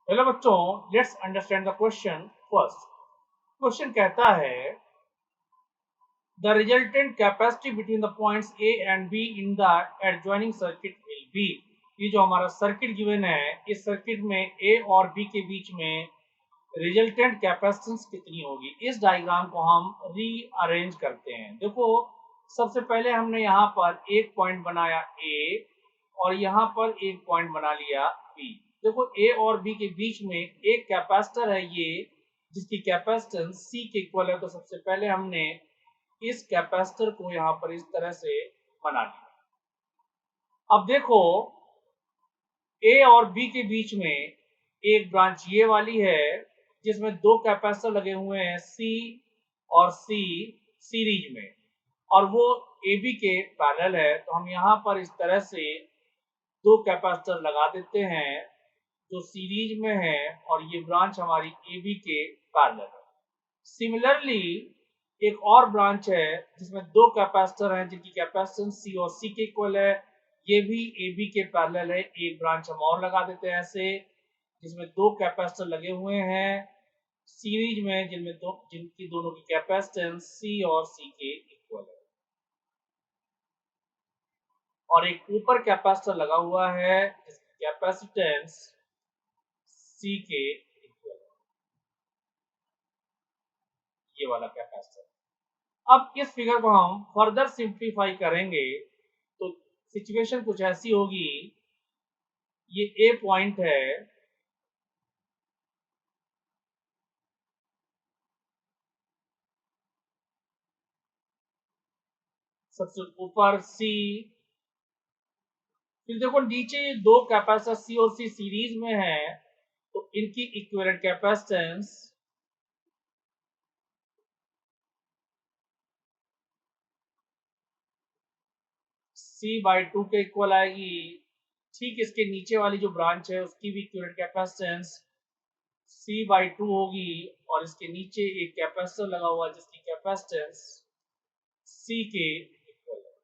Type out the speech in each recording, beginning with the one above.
Hello बच्चों, let's understand the question first. Question कहता है the resultant capacity between the points A and be in the adjoining circuit will be. ये जो हमारा circuit given है, इस सर्किट में ए और बी के बीच में रिजल्टेंट कैपेसिटेंस कितनी होगी। इस डायग्राम को हम रीअरेंज करते हैं। देखो, सबसे पहले हमने यहाँ पर एक पॉइंट बनाया ए और यहाँ पर एक पॉइंट बना लिया बी। देखो, ए और बी के बीच में एक कैपेसिटर है ये, जिसकी कैपेसिटेंस सी के इक्वल है। तो सबसे पहले हमने इस कैपेसिटर को यहाँ पर इस तरह से बना लिया। अब देखो, ए और बी के बीच में एक ब्रांच ये वाली है जिसमें दो कैपेसिटर लगे हुए हैं सी और सी सीरीज में, और वो ए बी के पैरेलल है। तो हम यहाँ पर इस तरह से दो कैपेसिटर लगा देते हैं जो सीरीज में है, और ये ब्रांच हमारी ए बी के पैरेलल है। सिमिलरली एक और ब्रांच है जिसमें दो कैपेसिटर हैं जिनकी कैपेसिटेंस सी और सी के इक्वल है। ये भी ए बी के पैरेलल है। एक ब्रांच हम और लगा देते हैं ऐसे, जिसमें दो कैपेसिटर लगे हुए हैं सीरीज में, जिनकी दोनों की कैपेसिटेंस सी और सी के इक्वल है, और एक ऊपर कैपेसिटर लगा हुआ है जिसकी कैपेसिटेंस सी के इक्वल है, ये वाला कैपेसिटर। अब इस फिगर को हम फर्दर सिंप्लीफाई करेंगे तो सिचुएशन कुछ ऐसी होगी। ये ए पॉइंट है, सबसे ऊपर सी, फिर देखो नीचे ये दो कैपेसिटर सी और सी सीरीज में है, तो इनकी इक्विवेलेंट कैपेसिटेंस C/2 के इक्वल आएगी। ठीक इसके नीचे वाली जो ब्रांच है उसकी भी इक्विवेलेंट कैपेसिटेंस C/2 होगी, और इसके नीचे एक कैपेसिटर लगा हुआ है जिसकी कैपेसिटेंस C के इक्वल है।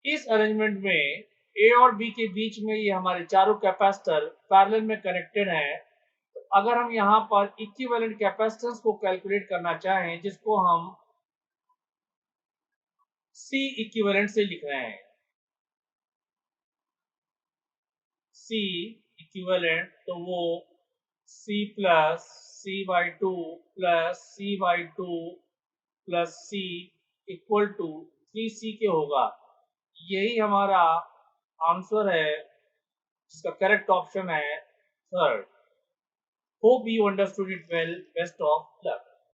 इस अरेंजमेंट में ए और बी के बीच में ये हमारे चारों कैपेसिटर पैरेलल में कनेक्टेड हैं। तो अगर हम यहाँ पर इक्विवेलेंट कैपेसिटेंस को कैलकुलेट करना चाहें, जिसको हम C इक्विवेलेंट से लिख रहे हैं, C इक्विवेलेंट, तो वो C plus C/2 plus C/2 plus C equal to 3C के होगा। यही हमारा आंसर है, जिसका करेक्ट ऑप्शन है third. Hope you understood it well. Best of luck.